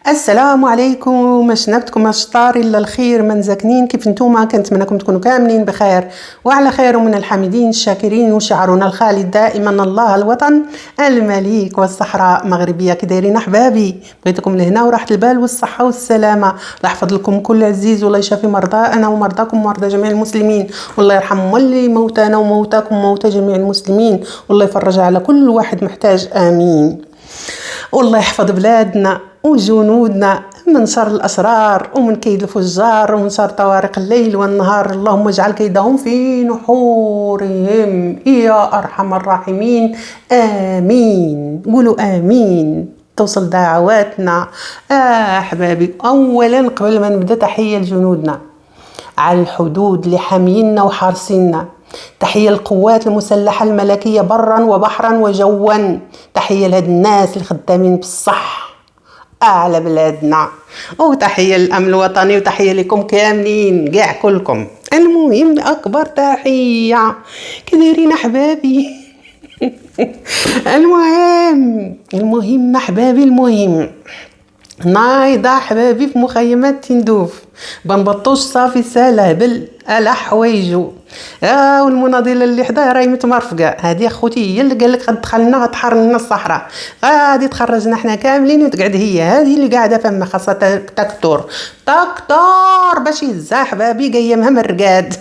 السلام عليكم. شنبتكم اشطار الا الخير من زاكنين كيف نتوما؟ كنتمنىكم تكونوا كاملين بخير وعلى خير ومن الحامدين الشاكرين وشعارنا الخالد دائما الله الوطن المليك والصحراء مغربيه. كي دايرين احبابي؟ بغيتكم لهنا وراحه البال والصحه والسلامه. الله يحفظ لكم كل عزيز والله يشافي مرضانا ومرضاكم ومرضى جميع المسلمين والله يرحم مولي موتانا وموتاكم وموتى جميع المسلمين والله يفرج على كل واحد محتاج. امين. والله يحفظ بلادنا وجنودنا من شر الأشرار ومن كيد الفجار ومن شر طوارق الليل والنهار. اللهم اجعل كيدهم في نحورهم يا أرحم الراحمين. آمين. قولوا آمين. توصل دعواتنا. أحبابي، أولا قبل ما نبدأ تحية لجنودنا على الحدود اللي حامينا وحارسينا. تحية للقوات المسلحة الملكية برا وبحرا وجوا. تحية لهاد الناس اللي خدامين بالصح على بلادنا. وتحية للأمن الوطني وتحية لكم كاملين كاع كلكم. المهم أكبر تحية. كديرين أحبابي؟ المهم أحبابي، المهم نايضة أحبابي في مخيمات تندوف بنبطوش صافي ساله بل على حوايجو. والمناضله اللي حداه راهي متمرفقه. هذه اخوتي هي اللي قال لك غتدخلنا غتحر لنا الصحراء، غادي تخرجنا احنا كاملين وتقعد هي هذه اللي قاعده فما خاصه تكتور باش يزا حبابي قيمها من الرقاد.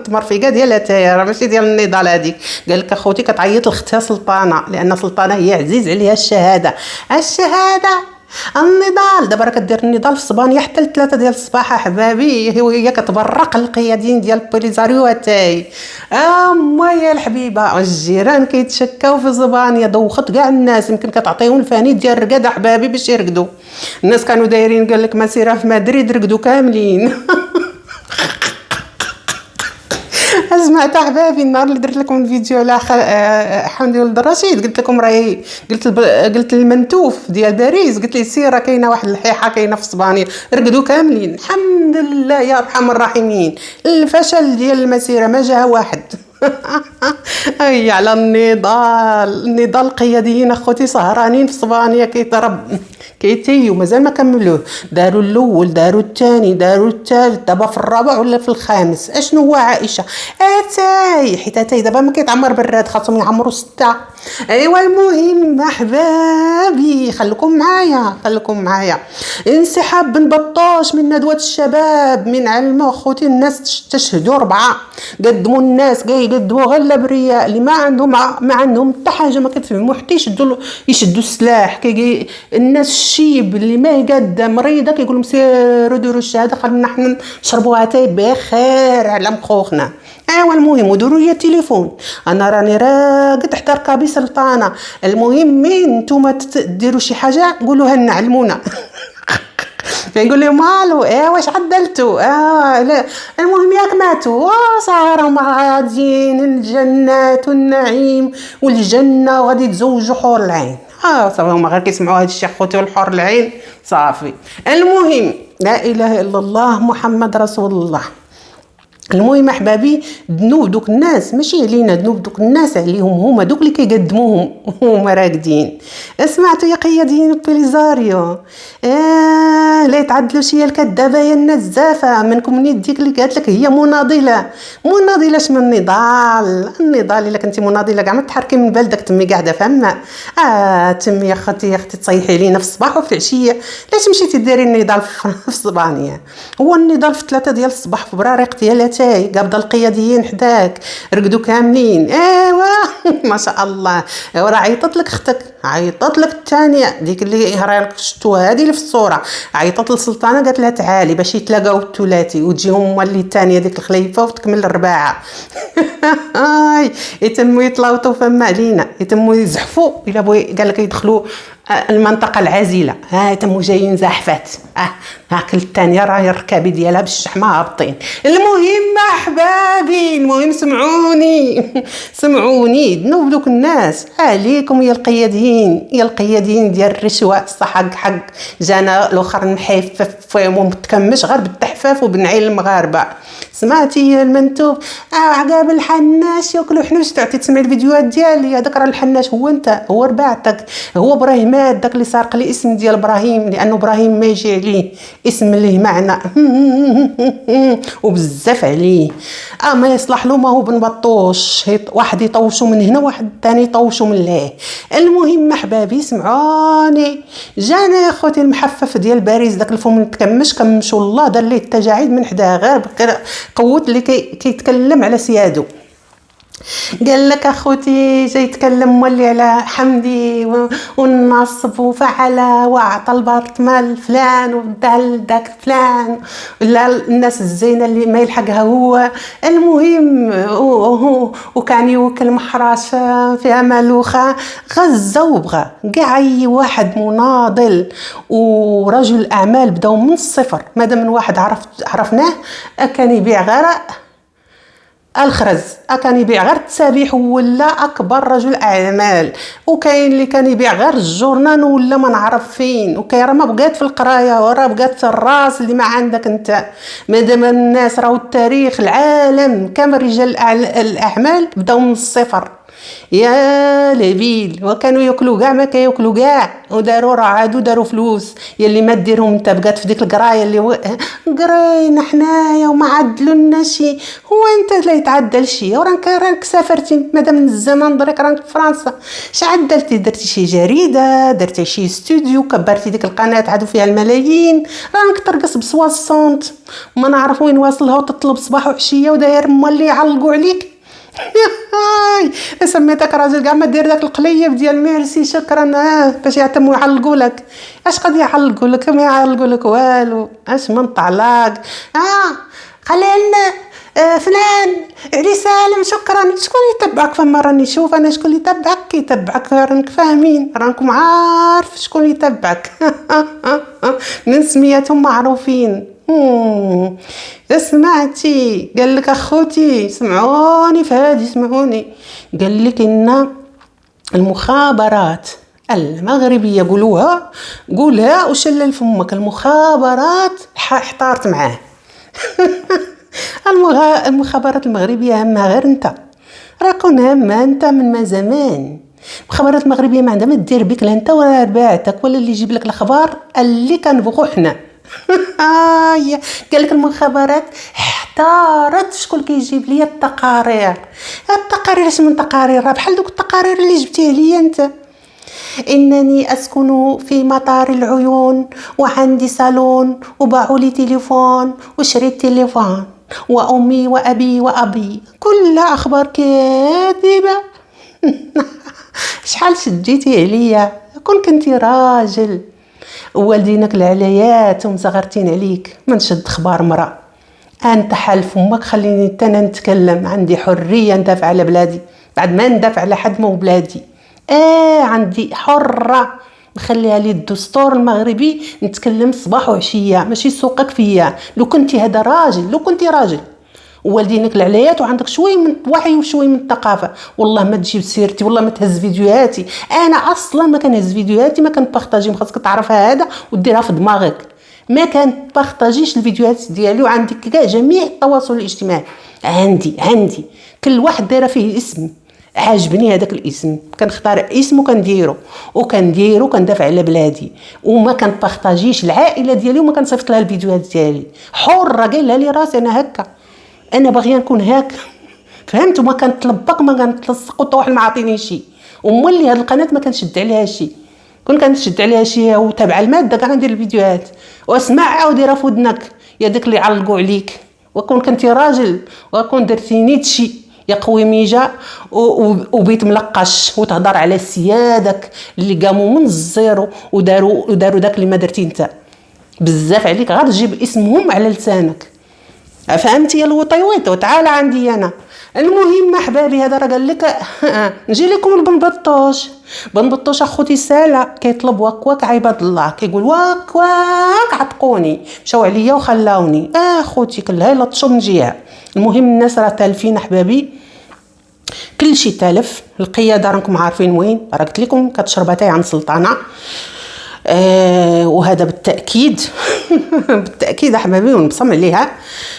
تمرفقه ديال اتايا ماشي ديال النضال. هذيك قال لك اخوتي كتعيط لختها سلطانه لان سلطانه هي عزيز عليها الشهاده. النضال دابا راه كدير النضال في اسبانيا حتى ل 3 ديال الصباح احبابي. هي كتبرق القياديين ديال البوليزاريو تاعي. يا الحبيبه الجيران كيتشكاو في اسبانيا. دوخت كاع الناس، يمكن كتعطيهم الفاني ديال الرقاد احبابي باش يرقدوا. الناس كانوا دايرين قال لك مسيره في مدريد رقدوا كاملين. سمعت احبابي النهار اللي درت لكم الفيديو على حمدي ولد الرشيد، قلت لكم راهي قلت المنتوف ديال باريس، قلت لي سيره كاينه واحد الحيحه كاينه في اسبانيا رقدوا كاملين. الحمد لله يا ارحم الراحمين. الفشل ديال المسيره ما جا واحد. اي على النضال القياديين اخوتي سهرانين في اسبانيا كيضرب كيتيو مازال ما كملوه. داروا الاول، داروا الثاني، داروا الثالث، دابا في الرابع ولا في الخامس. اشنو هو عائشه اتاي حيت اتاي دابا ما كيتعمر براد، خاصهم يعمروا 6. ايوا المهم احبابي خليكم معايا. انسحاب بن بطاش من ندوه الشباب من علمه اخوتي. الناس تشهدوا 4 قدموا الناس يقدموا غير الابرياء اللي ما عندهم حتى حاجه، ما كتفهموا حتى يشدوا السلاح. الناس الشيب اللي ما يقدم مريضه كيقول لهم سيروا ديروا الشهاده خلينا حنا نشربوا اتاي بخير على مخوخنا. ايوا المهم وديروا لي التليفون، انا راني راقد تحت ركابي سلطانه. المهم مين نتوما ديروا شي حاجه قولوها لنا علمونا. يقول لي مالو واش عدلتوا؟ لا المهم ياك ماتوا صاروا غاديين الجنات والنعيم والجنه وغادي يتزوجوا حور العين. صافي هما غير كيسمعوا هذا الشيء اخوتي والحور العين صافي. المهم لا اله الا الله محمد رسول الله. المهم احبابي ذنوب دوك الناس ماشي علينا، ذنوب دوك الناس عليهم، هما دوك اللي كيقدموهم هما راقدين. سمعتوا يا قياديين البوليزاريو؟ لا يتعدلوا شي الكذابه يا النزافه منكم. ديك اللي قالت لك هي مناضله من النضال الا كنتي مناضله كاع ما تحركي من بلدك تمي قاعده فما. تمي يا اختي تصيحي لينا في الصباح وفي العشيه. علاش مشيتي ديري النضال في اسبانيا؟ هو النضال في 3 ديال الصباح في براريق ديال قابضه القياديين حداك رقدوا كاملين. ايوا ما شاء الله. وراه عيطت لك اختك، عيطت لك الثانيه ديك اللي راك شفتوها هذه اللي في الصوره، عيطت للسلطانه قالت لها تعالي باش يتلاقاو الثلاثي وتجيهم مولي الثانيه ديك الخليفه وتكمل الرباعه. يتموا يطلعوا فما علينا، يتموا يزحفوا الا قال لك يدخلوا المنطقه العازله. تموا جايين زاحفات. هاك الثانيه راهي الركابي ديالها بالشحمه هابطين. المهم احبابي، المهم سمعوني ذنوب دوك الناس عليكم يا القياديين ديال الرشوه. الصح حق جانا الاخر محيف ومتكمش غير بالتحفاف وبنعيل المغاربه. سمعتي يا المنتوب عقاب الحناش ياكلوا حنوش. تعطي تسمعي الفيديوهات ديالي هذاك راه الحناش هو انت، هو رباعتك، هو ابراهيم مات داك اللي سارق لي اسم ديال ابراهيم، لانه ابراهيم ما يجي عليه اسم ليه معنى وبزاف عليه. ما يصلح له ما هو بن بطوش، واحد يطوشوا من هنا واحد ثاني يطوشوا من له. المهم احبابي سمعوني، جانا يا خوتي المحفف ديال باريس داك الفم متكمش كمشوا الله دار ليه التجاعيد من حداه غير قوه اللي كيتكلم على سيادو. قال لك اخوتي جاي يتكلم مولي على حمدي والنصب وفعل واعطى البارتمان فلان ودا لداك فلان ولا الناس الزينه اللي ما يلحقها هو. المهم وكان يوكل محراش فيها مالوخه غزه وبغى كاع اي واحد مناضل ورجل اعمال بداو من الصفر. مادام من واحد عرفناه كان يبيع غير الخرز، كان يبيع غير التسابيح ولا اكبر رجل اعمال، وكاين اللي كان يبيع غير الجورنان ولا ما نعرف فين، وكاين راه ما بقات في القرايه وراه بقات الراس اللي ما عندك انت. مادام الناس راهو التاريخ العالم كامل رجال الاعمال بداو من الصفر يا لبيل، وكانوا ياكلوا كاع ما كياكلوا كاع وداروا راه عادوا داروا فلوس. يلي ما ديرهم انت بقات في ديك القرايه اللي قرينا حنايا وما عدلوا لنا شي. هو انت لا يتعدل شي وراك سافرتي مادام من الزمان درك راك في فرنسا. اش عدلتي؟ درتي شي جريده، درتي شي استوديو، كبرتي ديك القناه عادوا فيها الملايين، راك ترقص بسواسونت ما نعرف وين واصلها وتطلب صباح وعشيه وداير مولي يعلقوا عليك. سميتك راجل كاع ما دير داك القليب ديال ميرسي شكرا باش يعتموا يعلقوا لك. اش قد يعلقوا لك؟ ما يعلقوا لك والو. اش من طعلاق قال لنا فلان علي سالم شكرا. شكون يتبعك؟ فما راني نشوف انا شكون اللي يتبعك. كيتبعك رانك فاهمين، رانكم عارف شكون اللي يتبعك. من سمياتهم معروفين. سمعتي؟ قال لك اخوتي سمعوني فهادي سمعوني، قال لك ان المخابرات المغربيه قولها وشلل فمك، المخابرات احتارت معاه. المخابرات المغربيه همها غير انت، راكون همها انت من ما زمان. المخابرات المغربيه ما عندها ما دير بك لا انت ولا رباعتك ولا اللي يجيب لك الاخبار اللي كنبغوا حنا. قال لك المخابرات احتارت شكون كيجيب لي التقارير. اش من تقارير؟ راه بحال دوك التقارير اللي جبتيه ليا انت. انني اسكن في مطار العيون وعندي صالون وباعوا لي تليفون وشريت تليفون وامي وابي وابي، كلها اخبار كاذبه. شحال شديتي عليا؟ كنتي راجل والدينك العلايات ومصغرتين عليك، ما نشد خبار مرأة. انت حال فمك خليني انا نتكلم، عندي حريه ندافع على بلادي بعد ما ندافع على حد مو بلادي. عندي حره نخليها لي الدستور المغربي نتكلم صباح وعشيه، ماشي سوقك فيا. لو كنتي هذا راجل، لو كنتي راجل والدينك العلايات وعندك شويه من الوعي وشويه من الثقافه، والله ما تجيب سيرتي، والله ما تهز فيديوهاتي. انا اصلا ما كنهز فيديوهاتي، ما كنبارطاجي. خاصك تعرفها هذا وديرها في دماغك، ما كنبارطاجيش الفيديوهات ديالي. وعندك كاع جميع التواصل الاجتماعي عندي كل واحد دايره فيه اسم عاجبني، هذاك الاسم كنختار اسم وكنديرو كندافع على بلادي، وما كنبارطاجيش العائله ديالي وما كنصيفط لها الفيديوهات ديالي. حره قايله لي راسي انا هكا، انا باغيه نكون هكا، فهمت؟ وما كنطلبك ما كنتلصق حتى واحد ما عطيني شي. ومولي هاد القناه ما كنشد عليها شي، كنشد عليها شي وتابع الماده كاع ندير الفيديوهات واسمع عاودي راه في ودنك يا داك اللي علقوا عليك. كنتي راجل وكون درتي نيتشي يا قوي ميجا وبيت ملقش وتهضر على سيادك اللي قاموا من الزيرو وداروا داك اللي ما درتي انت. بزاف عليك غير تجيب اسمهم على لسانك، فهمتي يا الوطيويط؟ وتعالى عندي انا. المهم احبابي هذا راه قال لك نجي لكم بن بطوش اخوتي سالا كيطلب واك عباد الله، كيقول واك عتقوني، مشاو عليا وخلاوني اخوتي كلها لطشوا من جهه. المهم الناس راه تالفين احبابي، كل شيء تالف. القياده راكم عارفين وين، راه قلت لكم كتشرب تاي عن سلطانه. وهذا بالتاكيد بالتاكيد احبابي ونبصم عليها.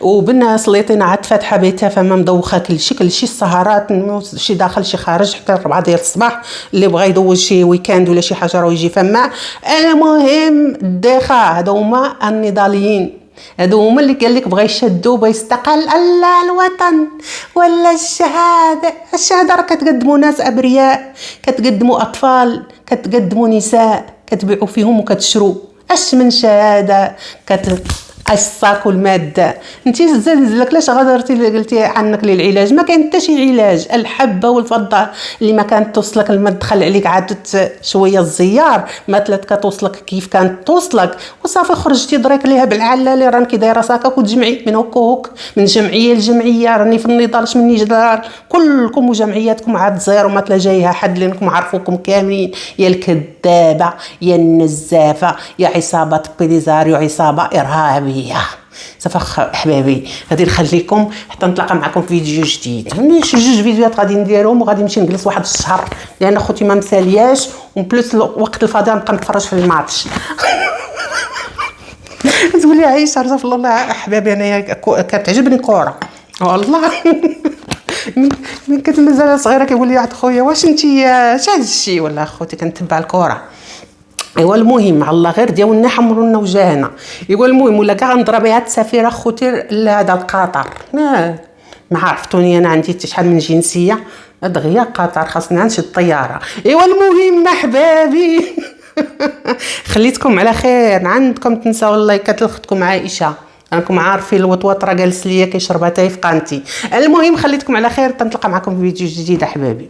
وبنا سليطينا عاد فاتحه بيتها فما مدوخه كلشي السهرات شي داخل شي خارج حتى 4 ديال الصباح. اللي بغى يدوز شي ويكاند ولا شي حاجه راه يجي فما. المهم الداخه هادو هما النضاليين، هادو هما اللي قال لك بغى يشدوا بيستقل الله الوطن ولا الشهاده راه كتقدموا ناس ابرياء، كتقدموا اطفال، كتقدموا نساء، كتبيعوا فيهم وكتشروا. اش من شهاده الصاك والماده. انت زلزلك علاش غدرتي قلتي عنك للعلاج؟ ما كاين حتى شي علاج. الحبه والفضه اللي ما كانت توصلك لما دخل عليك عادت شويه الزيار ما تلات كتوصلك كيف كانت توصلك وصافي خرجتي دريك ليها بالعلاله راه كي دايره ساكك وتجمعي من هكوك من جمعيه لجمعيه. راني في النضال مني جدار كلكم وجمعياتكم عاد زيرو ما تلا جايها حد لانكم عارفوكم كاملين يا الكذابه يا النزافه يا عصابه بيليزاريو عصابه ارهابيه. صافي احبابي غادي نخليكم حتى نتلاقى معكم في فيديو جديد. شي 2 فيديوهات غادي نديرهم وغادي نمشي نجلس واحد الشهر لان خوتي ما مسالياش وبلوس وقت الفضاء نبقى نتفرج في الماتش. تقولي عايشه رزق الله احبابي انايا كتعجبني كره والله. من كنت مازال صغيره كيقول لي واحد خويا واش انتي شاد الشيء ولا اخوتي كنتبع الكره. ايوا المهم على الله غير ديالنا حمروا لنا وجهنا. ايوا المهم ولا كاع نضرب هاد السفيره اخوتي لهذا القطر ما عرفتوني انا عندي شحال من جنسيه دغيا قطر خاصنا نشد الطياره. ايوا المهم احبابي خليتكم على خير. عندكم تنساو اللايكات لاختكم عائشه راكم عارفين الوطوط راه جالس ليا كيشرب حتى يفقانتي. المهم خليتكم على خير تنتلاقى معكم في فيديو جديد احبابي.